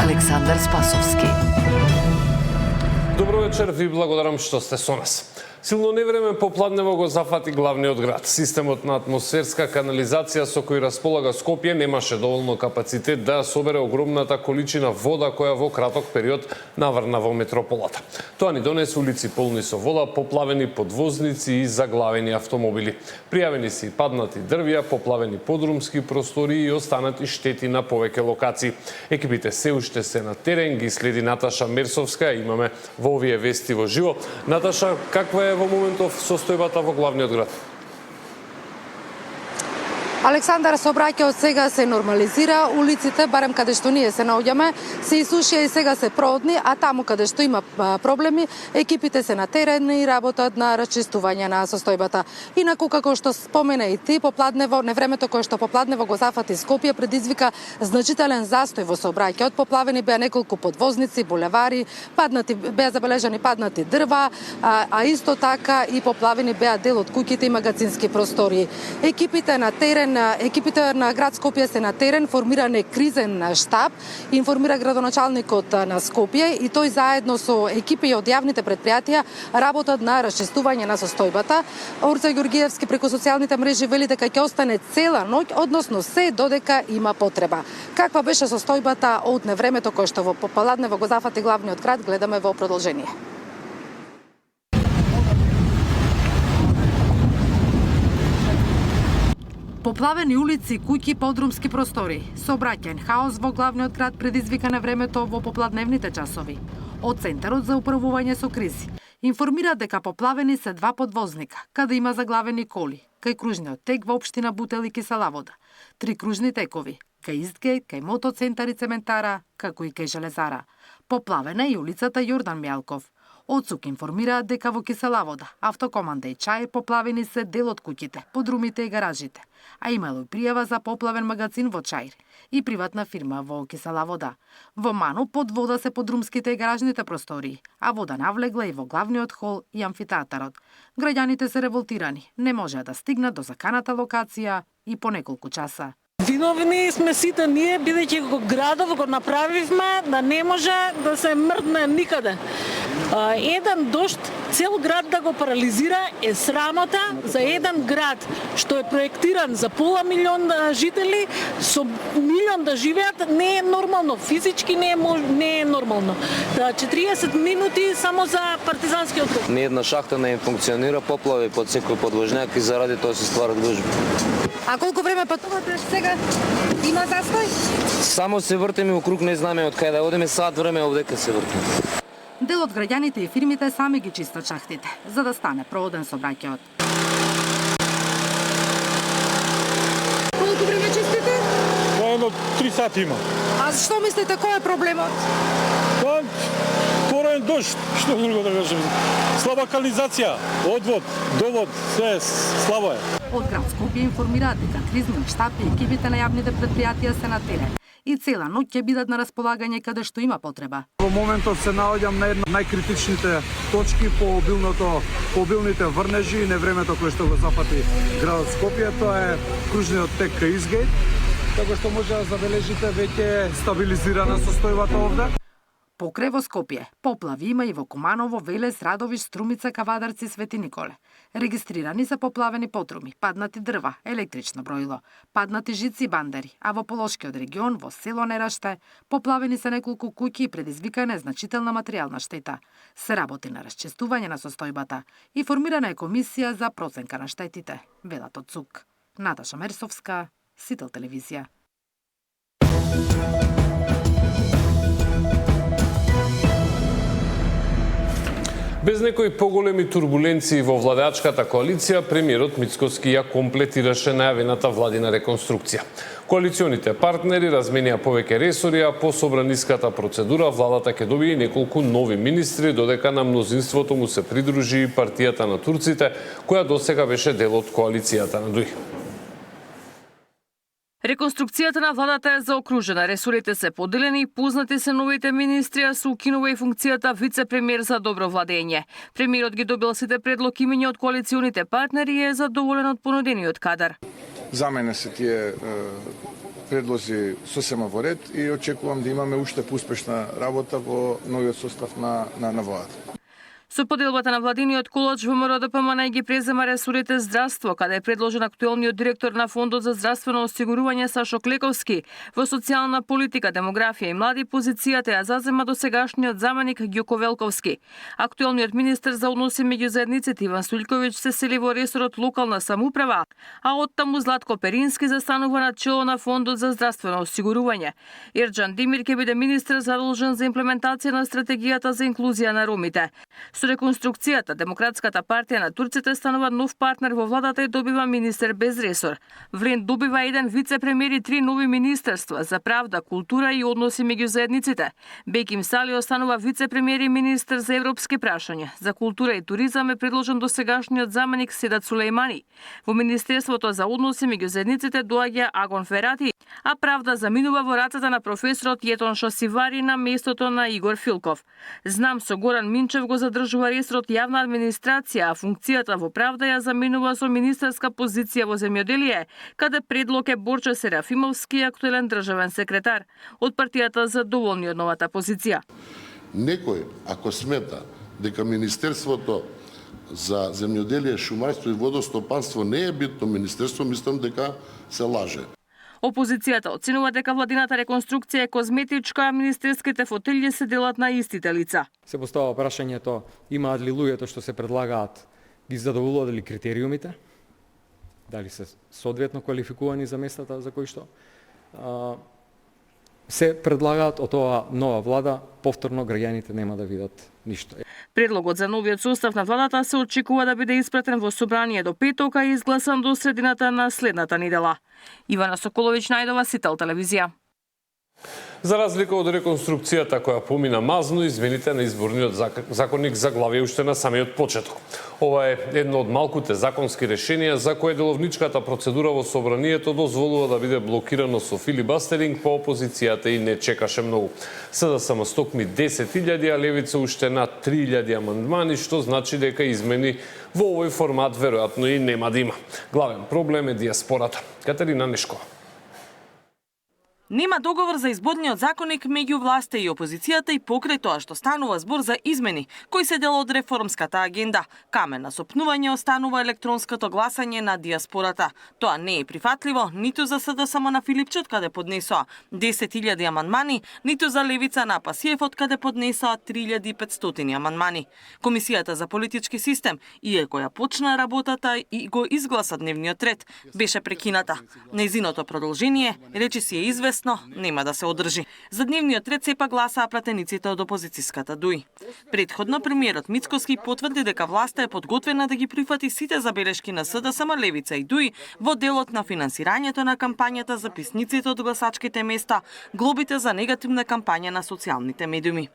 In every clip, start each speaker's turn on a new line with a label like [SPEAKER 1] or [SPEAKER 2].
[SPEAKER 1] Александар Спасовски.
[SPEAKER 2] Добро вечер, ви благодарам што сте со нас. Силно невреме попладнево го зафати главниот град. Системот на атмосферска канализација со кој располага Скопје немаше доволно капацитет да собере огромната количина вода која во краток период наврна во метрополата. Тоа ни донесе улици полни со вода, поплавени подвозници и заглавени автомобили. Пријавени се и паднати дрвја, поплавени подрумски простори и останати штети на повеќе локации. Екипите се уште се на терен, ги следи Наташа Мерсовска, имаме во овие вести во живо. Наташа, каква е во моментов состојбата во главниот град?
[SPEAKER 3] Александар, сообраќајот сега се нормализира, улиците, барем каде што ние се наоѓаме, се исушија и сега се продни, а таму каде што има проблеми, екипите се на терен и работат на расчистување на состојбата. Инаку, како што спомена и ти, попладнево, невремето кое што попладнево го зафати Скопје предизвика значителен застој во сообраќајот. Поплавени беа неколку подвозници, булевари, беа забележани паднати дрва, а исто така и поплавени беа дел од куќите и магазински простори. Екипите на град Скопје се на терен, формиран е кризен штаб, информира градоначалникот на Скопје и тој заедно со екипи од јавните претпријатија работат на расчистување на состојбата. Орце Ѓоргиевски преку социјалните мрежи вели дека ќе остане цела ноќ, односно се додека има потреба. Каква беше состојбата од невремето кое што во попладнево го зафати главниот град, гледаме во продолжение. Поплавени улици, куќи, подрумски простори. Сообраќајен хаос во главниот град предизвика невремето во попладневните часови. Од Центарот за управување со кризи информира дека поплавени се 2 подвозника, каде има заглавени коли, кај кружниот тек во општина Бутел и Киселавода, 3 кружни текови, кај Истгејт, кај Мотоцентар и Цементара, како и кај Железара. Поплавена и улицата Јордан Мјалков. Од СУК информираат дека во Киселавода, Автокоманда и Чаир поплавени се дел од куќите, подрумите и гаражите, а имало и пријава за поплавен магазин во Чаир и приватна фирма во Киселавода. Во Ману под вода се подрумските и гаражните простории, а вода навлегла и во главниот хол и амфитеатарот. Граѓаните се револтирани, не можеа да стигнат до заканата локација и по неколку часа.
[SPEAKER 4] Виновни сме сите ние, бидејќи го градов го направивме да не може да се мрдне никаде. Еден дожд цел град да го парализира е срамота за еден град што е проектиран за пола милион жители, со милион да живеат, не е нормално, физички не е нормално. 40 минути само за партизанскиот рук.
[SPEAKER 5] Ни една шахта не функционира, поплави под секој подвожњак и заради тоа се стварат гужви.
[SPEAKER 3] А колку време патувате сега? Има застој?
[SPEAKER 5] Само се вртиме округ, не знаме од каде да одиме, сат време овдека се вртиме.
[SPEAKER 3] Дел од граѓаните и фирмите сами ги чистат шахтите, за да стане проводен сообраќајот. Колку време чистите?
[SPEAKER 6] Едно 3 сати има.
[SPEAKER 3] А што мислите, кој е проблемот?
[SPEAKER 6] Порен дожд, што друго да кажем. Слаба канализација, одвод, довод, се слабо е.
[SPEAKER 3] Од град Скопје информираат дека кризниот штаб и екипите на јавните претпријатија се на терен и цела ноќ ќе бидат на располагање каде што има потреба.
[SPEAKER 7] Во моментов се наоѓам на една најкритичните точки по обилните врнежи и невремето кое што го зафати градот Скопје, тоа е кружниот тек кај Истгејт, така што може да забележите веќе стабилизирана состојбата овде.
[SPEAKER 3] Покрај во Скопје, поплави има и во Куманово, Велес, Радовиш, Струмица, Кавадарци, Свети Николе. Регистрирани се поплавени потруми, паднати дрва, електрично броило, паднати жици и бандери, а во Полошкиот регион, во село Нераште, поплавени се неколку куќи и предизвикана е значителна материјална штета. Се работи на расчистување на состојбата и формирана е комисија за проценка на штетите, велат од СУК. Наташа Мерсовска, Сител телевизија.
[SPEAKER 2] Без некои поголеми турбуленции во владеачката коалиција, премиерот Мицкоски ја комплетираше најавената владина реконструкција. Коалиционите партнери разменија повеќе ресори, а по собраниската процедура владата ќе добие неколку нови министри, додека на мнозинството му се придружи и партијата на турците, која досега беше дел од коалицијата на ДУИ.
[SPEAKER 8] Реконструкцијата на владата е заокружена, ресорите се поделени, познати се новите министри, а се укинува и функцијата вице-премиер за добро владење. Премиерот ги добил сите предлог имиња од коалиционите партнери и е задоволен од понудениот кадар.
[SPEAKER 9] За мене се тие
[SPEAKER 1] предлози сосема во ред и очекувам да имаме уште поуспешна работа во новиот состав на владата.
[SPEAKER 8] Со поделбата на владиниот колоч, ВМРО ДПМН ги презема ресорите здравство, каде е предложен актуелниот директор на Фондот за здравствено осигурување Сашо Клековски. Во социјална политика, демографија и млади позицијата ја зазема досегашниот заменик Ѓуко Велковски. Актуелниот министер за односи меѓу заедниците Иван Стојковиќ се сели во ресорот локална самоуправа, а оттаму Златко Перински застанува на чело на Фондот за здравствено осигурување. Ерџан Димир ќе биде министер задолжен за имплементација на стратегијата за инклузија на ромите. Со реконструкцијата, Демократската партија на турците станува нов партнер во владата и добива министер без ресор. Врен добива еден вице-премиер и 3 нови министерства за правда, култура и односи меѓу заедниците. Беким Сали останува вице-премиер и министер за европски прашања. За култура и туризам е предложен досегашниот заменик Седат Сулејмани. Во Министерството за односи меѓу заедниците доаѓа Агон Ферати, а правда заминува во рацете на професорот Јетон Шосивари на местото на Игор Филков. Знам со Горан Минчев го задржува ресорот јавна администрација, а функцијата во правда ја заминува со министерска позиција во земјоделие, каде предлог е Борче Серафимовски, актуелен државен секретар. Од партијата задоволни од новата позиција.
[SPEAKER 9] Некој, ако смета дека Министерството за земјоделие, шумарство и водостопанство не е битно министерство, мислам дека се лаже.
[SPEAKER 8] Опозицијата оценува дека владината реконструкција е козметичка, а министерските фотелји се делат на истите лица.
[SPEAKER 10] Се постава прашањето, имаат ли луѓето што се предлагаат ги задоволуваат ли критериумите? Дали се соодветно квалификувани за местата за кои што се предлагаат од оваа нова влада, повторно граѓаните нема да видат ништо.
[SPEAKER 8] Предлогот за новиот состав на владата се очекува да биде испратен во собрание до петока и изгласан до средината на следната недела. Ивана Соколовиќ, Најдова, Сител телевизија.
[SPEAKER 2] За разлика од реконструкцијата која помина мазно, измените на изборниот законник заглавија уште на самиот почеток. Ова е едно од малкуте законски решенија за кое деловничката процедура во собранието дозволува да биде блокирано со филибастеринг, по опозицијата и не чекаше многу. СДСМ стокми 10.000, а Левица уште на 3.000 амандмани, што значи дека измени во овој формат веројатно и нема да има. Главен проблем е диаспората. Катерина Нешкова.
[SPEAKER 11] Нема договор за изборниот законник меѓу власта и опозицијата и покрај тоа што станува збор за измени, кои се дел од реформската агенда. Камен на сопнување останува електронското гласање на диаспората. Тоа не е прифатливо ниту за СДСМ на Филипчот, каде поднесоа 10.000 амандмани, ниту за Левица на Пасиевот, каде поднесоа 3.500 амандмани. Комисијата за политички систем, иако ја почна работата и го изгласа дневниот ред, беше прекината. Нејзиното продолжение, речи си е известно, нема да се одржи. За дневниот ред сепак гласаа пратениците од опозицијската ДУИ. Предходно премиерот Мицкоски потврди дека власта е подготвена да ги прифати сите забелешки на СДСМ, Левица и ДУИ во делот на финансирањето на кампањата за писниците од гласачките места, глобите за негативна кампања на социјалните медиуми.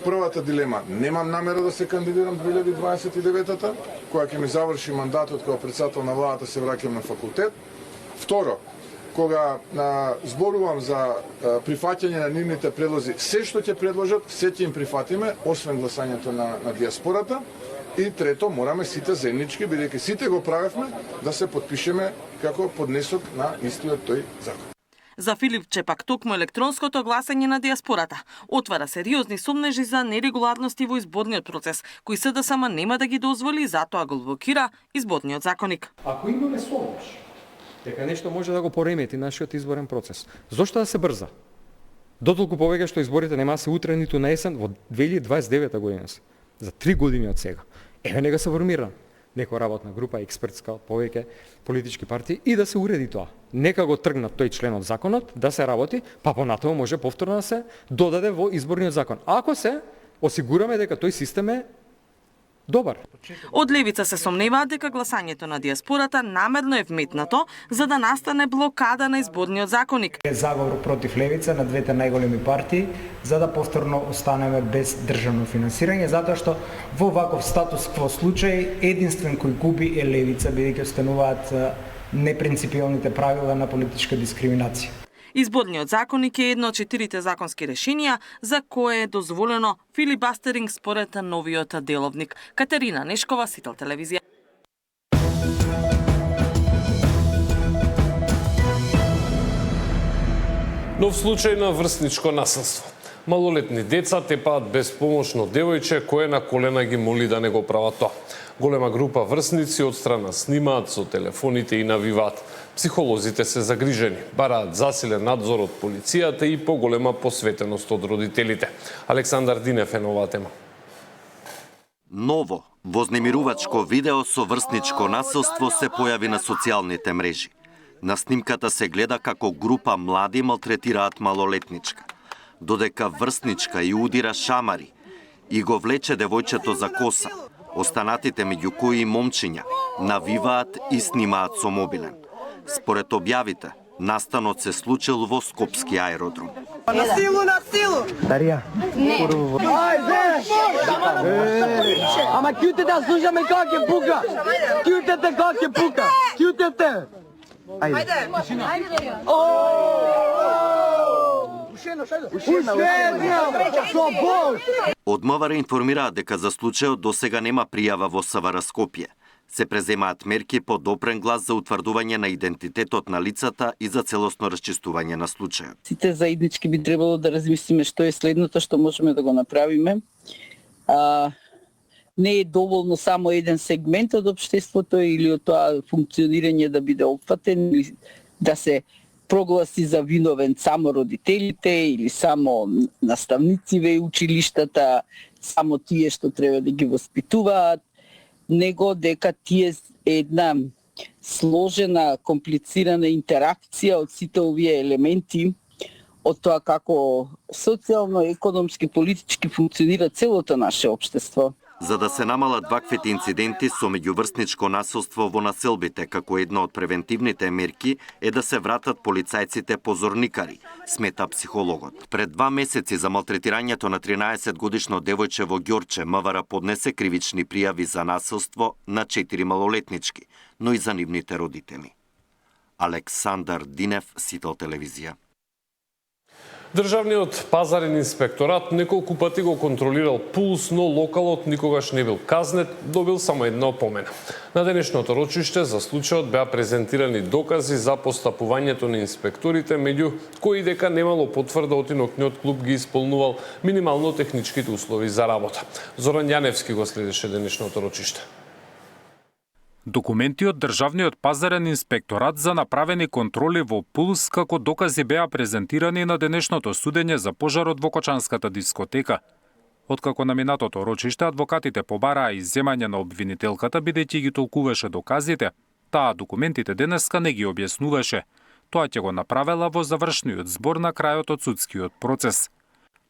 [SPEAKER 1] Првата дилема, немам намера да се кандидирам 2029-та, која ќе ми заврши мандатот како председател на владата, се враќам на факултет. Второ, кога зборувам за прифаќање на нивните предлози, се што ќе предложат, се ќе им прифатиме, освен гласањето на диаспората. И трето, мораме сите заеднички, бидејќи сите го правевме, да се подпишеме како поднесок на истиот тој закон.
[SPEAKER 11] За Филипче пак токму електронското гласање на диаспората отвара сериозни сомнежи за нерегуларности во изборниот процес, кои СДСМ нема да ги дозволи, затоа го блокира изборниот законник.
[SPEAKER 10] Ако имаме сомнеж дека нешто може да го поремети нашиот изборен процес, зошто да се брза? Дотолку повеќе што изборите нема да се утре ниту на есен, во 2029 година се. За 3 години од сега. Еве нека се формира некоја работна група, експертска, повеќе политички партии и да се уреди тоа. Нека го тргнат тој член од законот, да се работи, па понатаму може повторно да се додаде во изборниот закон. Ако се осигураме дека тој систем е добар.
[SPEAKER 11] Од Левица се сомневаат дека гласањето на диаспората намерно е вметнато за да настане блокада на изборниот законник.
[SPEAKER 12] Заговор против Левица на двете најголеми партии за да повторно останеме без државно финансирање, затоа што во ваков статус кво случај единствен кој губи е Левица, бидејќи остануваат непринципиалните правила на политичка дискриминација.
[SPEAKER 11] Изборниот законник е едно од 4 законски решенија за кое е дозволено филибастеринг според новиот деловник. Катерина Нешкова, Сител телевизија.
[SPEAKER 2] Нов случај на врсничко насилство. Малолетни деца тепаат безпомошно девојче кое на колена ги моли да не го прават тоа. Голема група врсници од страна снимаат со телефоните и навиваат. Психолозите се загрижени, бараат засилен надзор од полицијата и поголема посветеност од родителите. Александар Динев е новаа тема.
[SPEAKER 13] Ново, вознемирувачко видео со врсничко насилство се појави на социјалните мрежи. На снимката се гледа како група млади малтретираат малолетничка. Додека врсничка и удира шамари и го влече девојчето за коса, останатите меѓу кои и момчиња навиваат и снимаат со мобилен. Според објавите, настанот се случил во Скопски аеродром.
[SPEAKER 14] На силу!
[SPEAKER 12] Дарија.
[SPEAKER 14] Не.
[SPEAKER 12] Ама кјутете да слушаме како ќе пука. Кјутете како ќе пука. Кјутете. Ајде.
[SPEAKER 13] Од МВР информираат дека за случајот досега нема пријава во СВР Скопје. Се преземаат мерки по допрен глас за утврдување на идентитетот на лицата и за целосно расчистување на случајот.
[SPEAKER 15] Сите заеднички би требало да размислиме што е следното што можеме да го направиме. Не е доволно само еден сегмент од општеството или од тоа функционирање да биде опфатен или да се прогласи за виновен само родителите или само наставниците и училиштата, само тие што треба да ги воспитуваат, него дека тие е една сложена, комплицирана интеракција од сите овие елементи, од тоа како социјално, економски, политички функционира целото наше општество.
[SPEAKER 13] За да се намалат ваквите инциденти со меѓуврсничко насилство во населбите, како една од превентивните мерки е да се вратат полицајците позорникари, смета психологот. Пред 2 месеци за малтретирањето на 13-годишно девојче во Ѓорче, МВР поднесе кривични пријави за насилство на 4 малолетнички, но и за нивните родители. Александар Динев, Сител телевизија.
[SPEAKER 2] Државниот пазарен инспекторат неколку пати го контролирал пулс, но локалот никогаш не бил казнет, добил само една опомена. На денешното рочиште за случајот беа презентирани докази за постапувањето на инспекторите, меѓу кои дека немало потврда отинокниот клуб ги исполнувал минимално техничките услови за работа. Зоран Јаневски го следеше денешното рочиште.
[SPEAKER 16] Документи од Државниот пазарен инспекторат за направени контроли во пулс како докази беа презентирани на денешното судење за пожарот во Кочанската дискотека. Откако на минатото рочиште адвокатите побараа изземање на обвинителката бидејќи ги толкуваше доказите, таа документите денеска не ги објаснуваше. Тоа ќе го направела во завршниот збор на крајот од судскиот процес.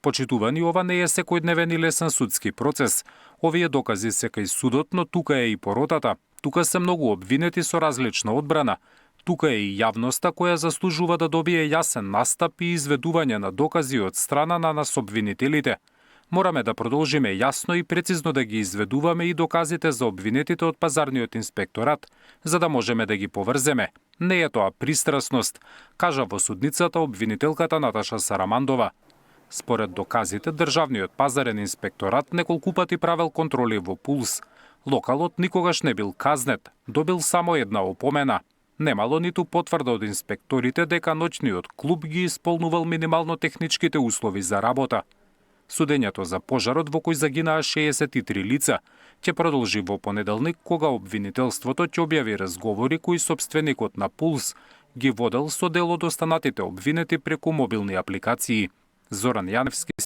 [SPEAKER 16] Почитувани, ова не е секојдневен и лесен судски процес. Овие докази се кај судот, но тука е и поротата. Тука се многу обвинети со различна одбрана. Тука е и јавноста која заслужува да добие јасен настап и изведување на докази од страна на нас обвинителите. Мораме да продолжиме јасно и прецизно да ги изведуваме и доказите за обвинетите од пазарниот инспекторат, за да можеме да ги поврземе. Не е тоа пристрасност, кажа во судницата обвинителката Наташа Сарамандова. Според доказите, Државниот пазарен инспекторат неколку пати правел контроли во пулс. Локалот никогаш не бил казнет, добил само една опомена. Немало ниту потврда од инспекторите дека ноќниот клуб ги исполнувал минимално техничките услови за работа. Судењето за пожарот во кој загинаа 63 лица ќе продолжи во понеделник, кога обвинителството ќе објави разговори кои сопственикот на Пулс ги водел со дел од останатите обвинети преку мобилни апликации. Зоран Јаневски.